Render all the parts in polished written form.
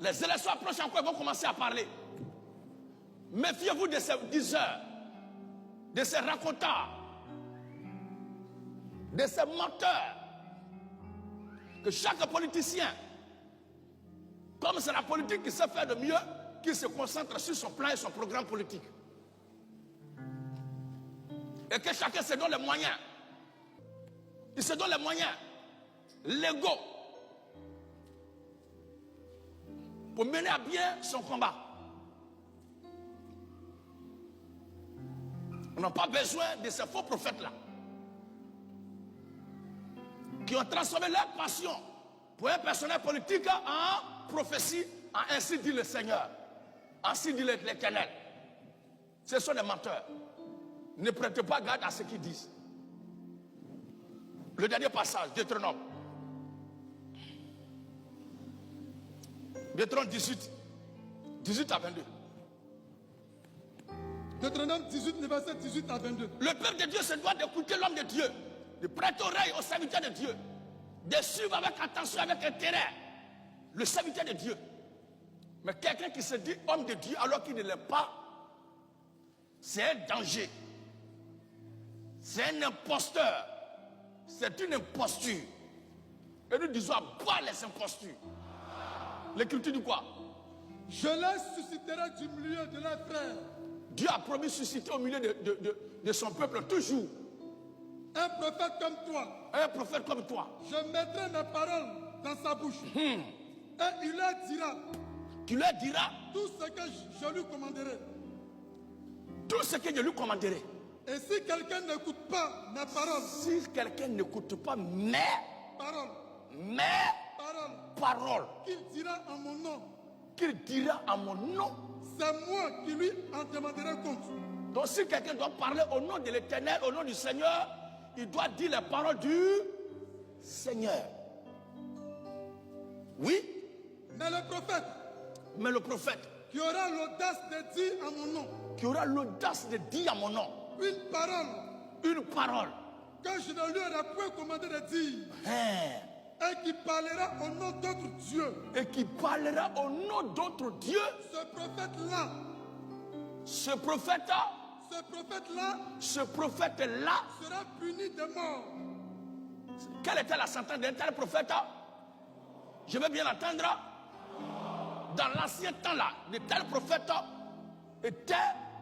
Les élections approchent encore, ils vont commencer à parler. Méfiez-vous de ces diseurs, de ces raconteurs, de ces menteurs. Que chaque politicien, comme c'est la politique qui sait faire de mieux, qu'il se concentre sur son plan et son programme politique. Et que chacun se donne les moyens. Il se donne les moyens légaux pour mener à bien son combat. On n'a pas besoin de ces faux prophètes-là qui ont transformé leur passion pour un personnel politique en prophétie, en ainsi dit le Seigneur, ainsi dit l'Éternel. Ce sont des menteurs. Ne prêtez pas garde à ce qu'ils disent. Le dernier passage, Deutéronome. Deutéronome 18, 18 à 22. Deutéronome 18, le verset 18 à 22. Le peuple de Dieu se doit d'écouter l'homme de Dieu, de prêter oreille au serviteur de Dieu, de suivre avec attention, avec intérêt le serviteur de Dieu. Mais quelqu'un qui se dit homme de Dieu alors qu'il ne l'est pas, c'est un danger. C'est un imposteur. C'est une imposture. Et nous disons à bas les impostures. L'écriture dit quoi? Je les susciterai du milieu de leurs frères. Dieu a promis de susciter au milieu de son peuple toujours un prophète comme toi. Un prophète comme toi. Je mettrai mes paroles dans sa bouche. Et il leur dira. Tu leur diras tout ce que je lui commanderai. Tout ce que je lui commanderai. Et si quelqu'un n'écoute pas mes paroles. Si quelqu'un n'écoute pas mes paroles. Paroles. Qu'il dira en mon nom. Qu'il dira en mon nom. C'est moi qui lui en demanderai compte. Donc si quelqu'un doit parler au nom de l'Éternel, au nom du Seigneur, il doit dire les paroles du Seigneur. Oui. Mais le prophète. Qui aura l'audace de dire en mon nom. Qui aura l'audace de dire en mon nom. Une parole. Que je ne lui aurai point commandé de dire. Et qui parlera au nom d'autres dieux. Et qui parlera au nom d'autres dieux. Ce prophète-là sera puni de mort. Quelle était la sentence d'un tel prophète? Je veux bien l'entendre. Dans l'ancien temps-là, de tels prophètes étaient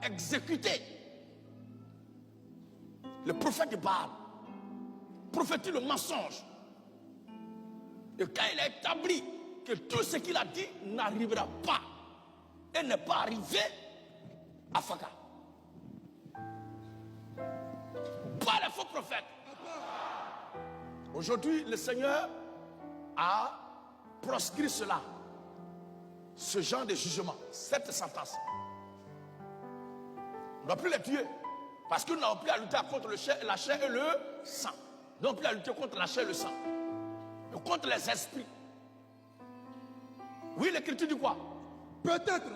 exécutés. Le prophète de Baal prophétise le mensonge. Et quand il a établi que tout ce qu'il a dit n'arrivera pas et n'est pas arrivé à Faka. Pas les faux prophètes. Aujourd'hui, le Seigneur a proscrit cela, ce genre de jugement, cette sentence. On ne doit plus les tuer parce que nous n'avons plus à lutter contre la chair et le sang. Nous n'avons plus à lutter contre la chair et le sang. Contre les esprits. Oui, l'écriture dit quoi? Peut-être.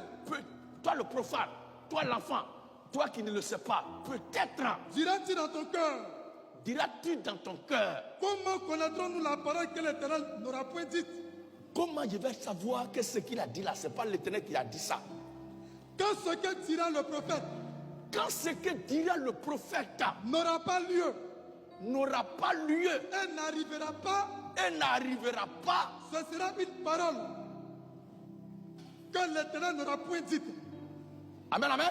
Toi le profane, toi l'enfant, toi qui ne le sais pas, peut-être. Diras-tu dans ton cœur? Diras-tu dans ton cœur? Comment connaîtrons-nous la parole que l'Éternel n'aura point dite? Comment je vais savoir que ce qu'il a dit là, ce n'est pas l'Éternel qui a dit ça? Quand ce que dira le prophète. Quand ce que dira le prophète n'aura pas lieu. N'aura pas lieu. Et n'arrivera pas. Ce sera une parole que l'Éternel n'aura point dite. Amen, amen.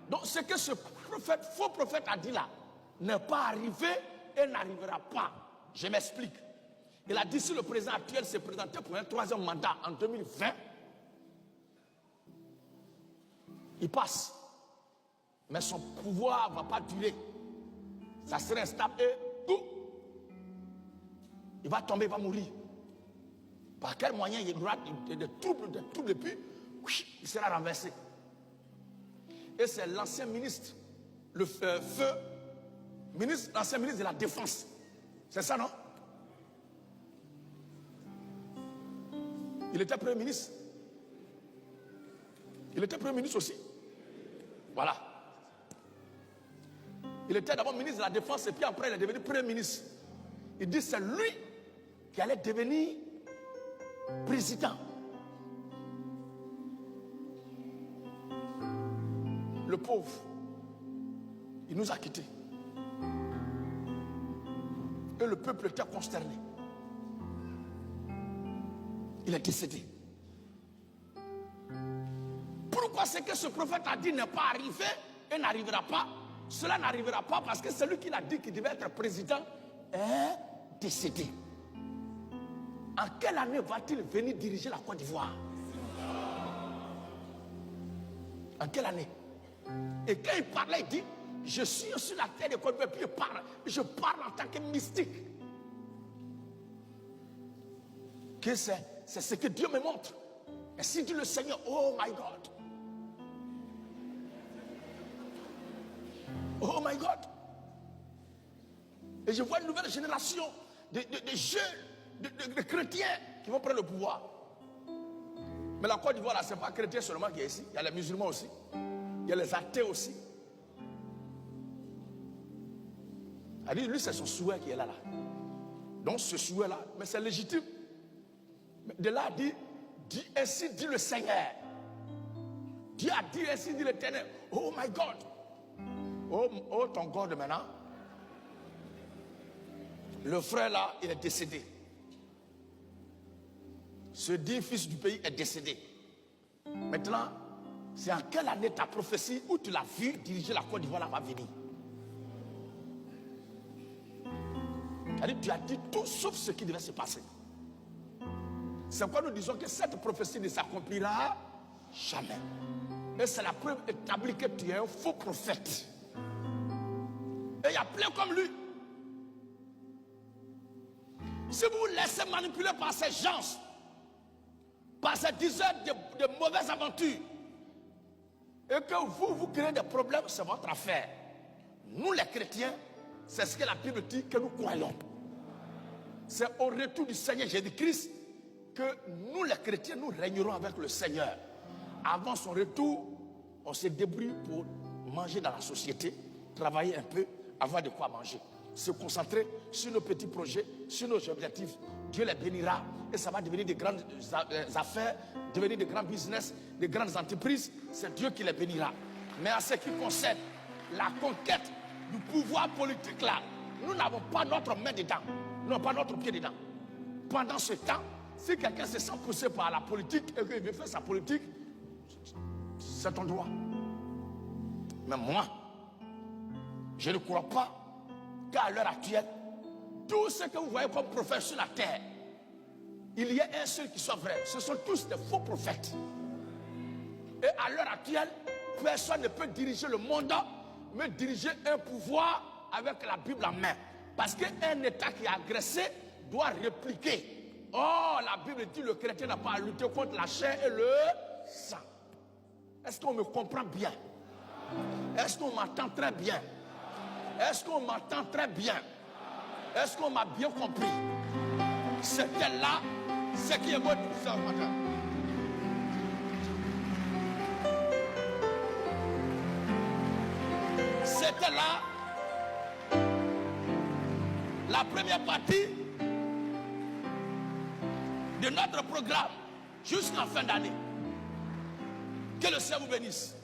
Donc ce que ce prophète, faux prophète a dit là, n'est pas arrivé et n'arrivera pas. Je m'explique. Il a dit si le président actuel se présentait pour un troisième mandat en 2020, il passe. Mais son pouvoir ne va pas durer. Ça serait instable et il va tomber, il va mourir. Par quel moyen il y aura des troubles et puis il sera renversé. Et c'est l'ancien ministre, l'ancien ministre de la Défense. C'est ça, non? Il était Premier ministre. Il était Premier ministre aussi. Voilà. Il était d'abord ministre de la Défense et puis après il est devenu Premier ministre. Il dit c'est lui qui allait devenir président. le pauvre, il nous a quittés. Et le peuple était consterné. Il est décédé. Pourquoi c'est que ce prophète a dit n'est pas arrivé et n'arrivera pas? Cela n'arrivera pas parce que celui qui l'a dit qu'il devait être président est décédé. En quelle année va-t-il venir diriger la Côte d'Ivoire? En quelle année? Et quand il parlait, il dit, je suis sur la terre de Côte d'Ivoire, puis je parle en tant que mystique. Que c'est ce que Dieu me montre. Et si dit le Seigneur, oh my God. Oh my God. Et je vois une nouvelle génération de jeunes, de chrétiens qui vont prendre le pouvoir. Mais la Côte d'Ivoire, là, ce n'est pas chrétien seulement qui est ici. Il y a les musulmans aussi. Il y a les athées aussi. Elle dit, lui, c'est son souhait qui est là. Donc, ce souhait-là, mais c'est légitime. Mais de là, dit, ainsi dit le Seigneur. Dieu a dit, ainsi dit l'Éternel. Oh my God. Oh, ton God maintenant. Le frère là, il est décédé. Ce dit fils du pays est décédé. Maintenant, c'est en quelle année ta prophétie où tu l'as vu diriger la Côte d'Ivoire là va venir? C'est-à-dire, tu as dit tout sauf ce qui devait se passer. C'est pourquoi nous disons que cette prophétie ne s'accomplira jamais. Et c'est la preuve établie que tu es un faux prophète. Et il y a plein comme lui. Si vous vous laissez manipuler par ces gens, par ces diseurs de mauvaises aventures, et que vous créez des problèmes, c'est votre affaire. Nous les chrétiens, c'est ce que la Bible dit que nous croyons. C'est au retour du Seigneur Jésus-Christ que nous les chrétiens, nous régnerons avec le Seigneur. Avant son retour, on se débrouille pour manger dans la société, travailler un peu, avoir de quoi manger. Se concentrer sur nos petits projets, sur nos objectifs. Dieu les bénira et ça va devenir de grandes affaires, devenir de grands business, de grandes entreprises. C'est Dieu qui les bénira. Mais en ce qui concerne la conquête du pouvoir politique là, nous n'avons pas notre main dedans. Nous n'avons pas notre pied dedans. Pendant ce temps, si quelqu'un se sent poussé par la politique et qu'il veut faire sa politique, c'est ton droit. Mais moi, je ne crois pas qu'à l'heure actuelle, tout ce que vous voyez comme prophète sur la terre, il y a un seul qui soit vrai. Ce sont tous des faux prophètes. Et à l'heure actuelle, personne ne peut diriger le monde, mais diriger un pouvoir avec la Bible en main. Parce qu'un État qui est agressé doit répliquer. Oh, la Bible dit que le chrétien n'a pas à lutter contre la chair et le sang. Est-ce qu'on me comprend bien? Est-ce qu'on m'entend très bien? Est-ce qu'on m'entend très bien? Est-ce qu'on m'a bien compris? C'était là ce qui est votre puissance matin. C'était là la première partie de notre programme jusqu'en fin d'année. Que le Seigneur vous bénisse.